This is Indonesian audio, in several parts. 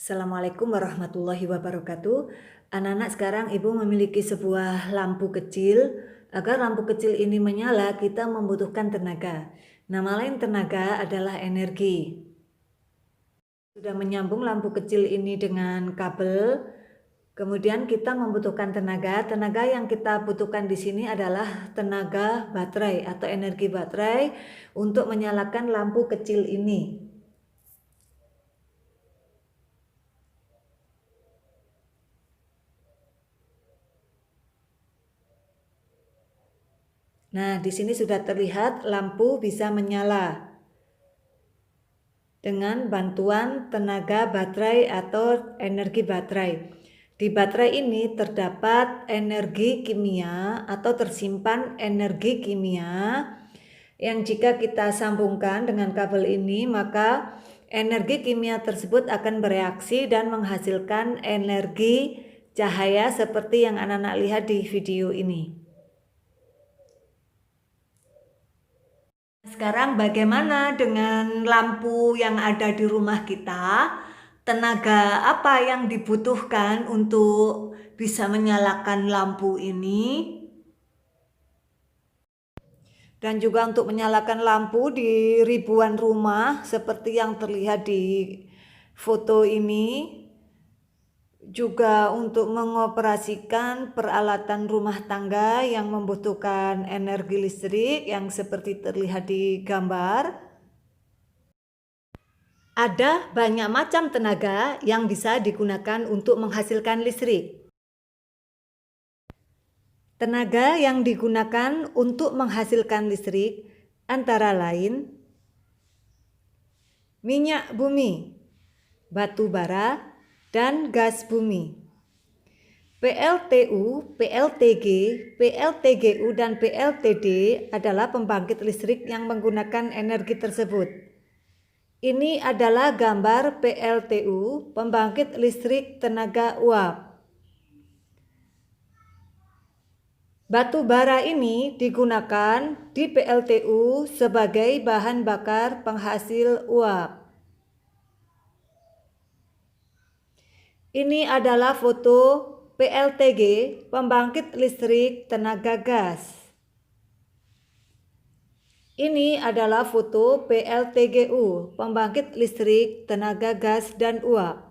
Assalamualaikum warahmatullahi wabarakatuh. Anak-anak, sekarang Ibu memiliki sebuah lampu kecil. Agar lampu kecil ini menyala, kita membutuhkan tenaga. Nama lain tenaga adalah energi. Sudah menyambung lampu kecil ini dengan kabel. Kemudian kita membutuhkan tenaga. Tenaga yang kita butuhkan di sini adalah tenaga baterai atau energi baterai untuk menyalakan lampu kecil ini. Nah, di sini sudah terlihat lampu bisa menyala dengan bantuan tenaga baterai atau energi baterai. Di baterai ini terdapat energi kimia atau tersimpan energi kimia yang jika kita sambungkan dengan kabel ini, maka energi kimia tersebut akan bereaksi dan menghasilkan energi cahaya seperti yang anak-anak lihat di video ini. Sekarang bagaimana dengan lampu yang ada di rumah kita? Tenaga apa yang dibutuhkan untuk bisa menyalakan lampu ini? Dan juga untuk menyalakan lampu di ribuan rumah seperti yang terlihat di foto ini. Juga untuk mengoperasikan peralatan rumah tangga yang membutuhkan energi listrik yang seperti terlihat di gambar. Ada banyak macam tenaga yang bisa digunakan untuk menghasilkan listrik. Tenaga yang digunakan untuk menghasilkan listrik antara lain minyak bumi, batu bara, dan gas bumi. PLTU, PLTG, PLTGU, dan PLTD adalah pembangkit listrik yang menggunakan energi tersebut. Ini adalah gambar PLTU, pembangkit listrik tenaga uap. Batu bara ini digunakan di PLTU sebagai bahan bakar penghasil uap. Ini adalah foto PLTG, pembangkit listrik tenaga gas. Ini adalah foto PLTGU, pembangkit listrik tenaga gas dan uap.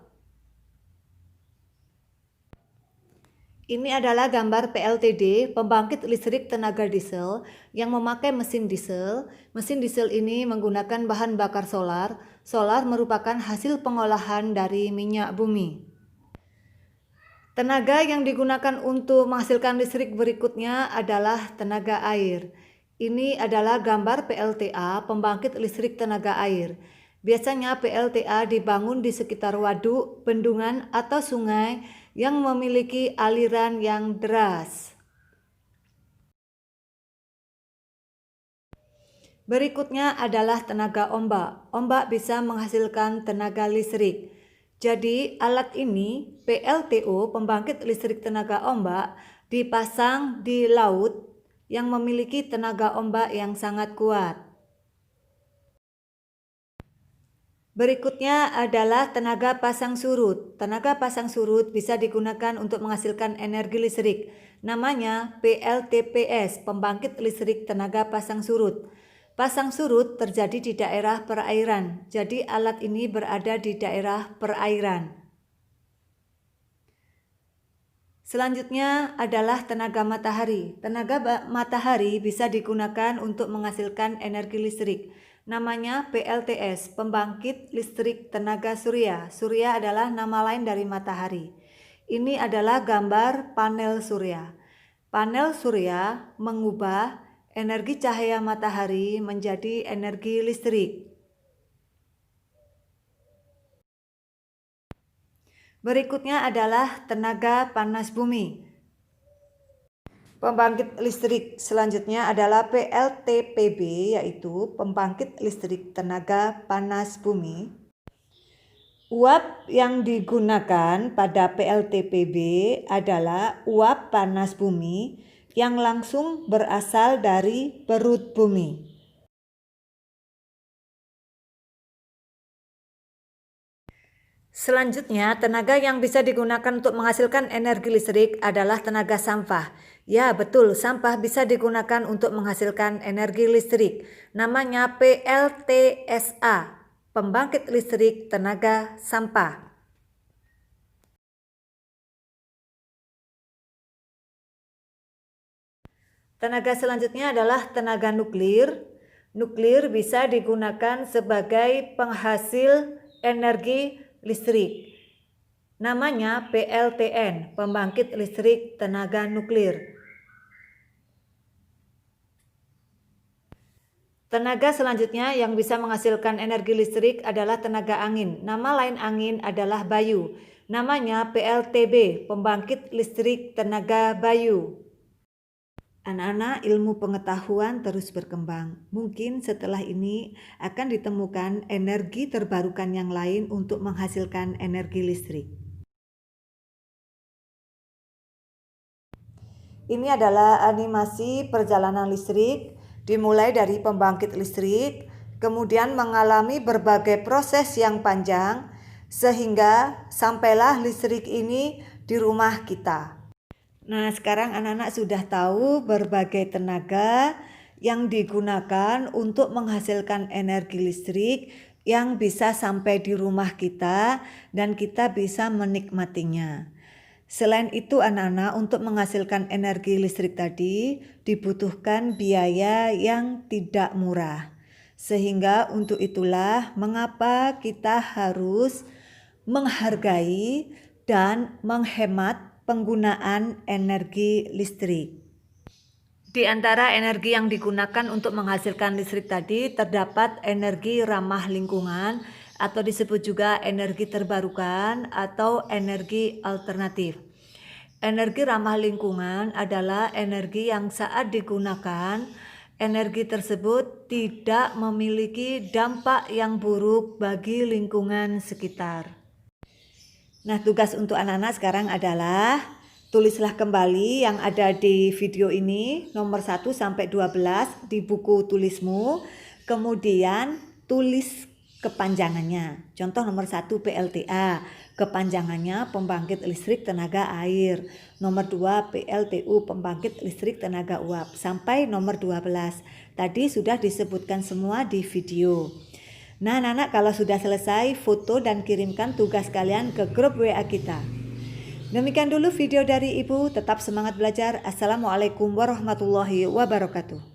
Ini adalah gambar PLTD, pembangkit listrik tenaga diesel yang memakai mesin diesel. Mesin diesel ini menggunakan bahan bakar solar. Solar merupakan hasil pengolahan dari minyak bumi. Tenaga yang digunakan untuk menghasilkan listrik berikutnya adalah tenaga air. Ini adalah gambar PLTA, pembangkit listrik tenaga air. Biasanya PLTA dibangun di sekitar waduk, bendungan, atau sungai yang memiliki aliran yang deras. Berikutnya adalah tenaga ombak. Ombak bisa menghasilkan tenaga listrik. Jadi alat ini, PLTO, pembangkit listrik tenaga ombak, dipasang di laut yang memiliki tenaga ombak yang sangat kuat. Berikutnya adalah tenaga pasang surut. Tenaga pasang surut bisa digunakan untuk menghasilkan energi listrik. Namanya PLTPS, pembangkit listrik tenaga pasang surut. Pasang surut terjadi di daerah perairan. Jadi alat ini berada di daerah perairan. Selanjutnya adalah tenaga matahari. Tenaga matahari bisa digunakan untuk menghasilkan energi listrik. Namanya PLTS, pembangkit listrik tenaga surya. Surya adalah nama lain dari matahari. Ini adalah gambar panel surya. Panel surya mengubah energi cahaya matahari menjadi energi listrik. Berikutnya adalah tenaga panas bumi. Pembangkit listrik selanjutnya adalah PLTPB, yaitu pembangkit listrik tenaga panas bumi. Uap yang digunakan pada PLTPB adalah uap panas bumi yang langsung berasal dari perut bumi. Selanjutnya, tenaga yang bisa digunakan untuk menghasilkan energi listrik adalah tenaga sampah. Ya, betul, sampah bisa digunakan untuk menghasilkan energi listrik. Namanya PLTSA, pembangkit listrik tenaga sampah. Tenaga selanjutnya adalah tenaga nuklir. Nuklir bisa digunakan sebagai penghasil energi listrik. Namanya PLTN, pembangkit listrik tenaga nuklir. Tenaga selanjutnya yang bisa menghasilkan energi listrik adalah tenaga angin. Nama lain angin adalah bayu. Namanya PLTB, pembangkit listrik tenaga bayu. Anak-anak, ilmu pengetahuan terus berkembang. Mungkin setelah ini akan ditemukan energi terbarukan yang lain untuk menghasilkan energi listrik. Ini adalah animasi perjalanan listrik, dimulai dari pembangkit listrik, kemudian mengalami berbagai proses yang panjang, sehingga sampailah listrik ini di rumah kita. Nah, sekarang anak-anak sudah tahu berbagai tenaga yang digunakan untuk menghasilkan energi listrik yang bisa sampai di rumah kita dan kita bisa menikmatinya. Selain itu anak-anak, untuk menghasilkan energi listrik tadi dibutuhkan biaya yang tidak murah. Sehingga untuk itulah mengapa kita harus menghargai dan menghemat penggunaan energi listrik. Di antara energi yang digunakan untuk menghasilkan listrik tadi terdapat energi ramah lingkungan atau disebut juga energi terbarukan atau energi alternatif. Energi ramah lingkungan adalah energi yang saat digunakan, energi tersebut tidak memiliki dampak yang buruk bagi lingkungan sekitar. Nah, tugas untuk anak-anak sekarang adalah tulislah kembali yang ada di video ini nomor 1 sampai 12 di buku tulismu. Kemudian tulis kepanjangannya. Contoh nomor 1 PLTA, kepanjangannya pembangkit listrik tenaga air. Nomor 2 PLTU, pembangkit listrik tenaga uap. Sampai nomor 12. Tadi sudah disebutkan semua di video. Nah, anak-anak, kalau sudah selesai, foto dan kirimkan tugas kalian ke grup WA kita. Demikian dulu video dari Ibu. Tetap semangat belajar. Assalamualaikum warahmatullahi wabarakatuh.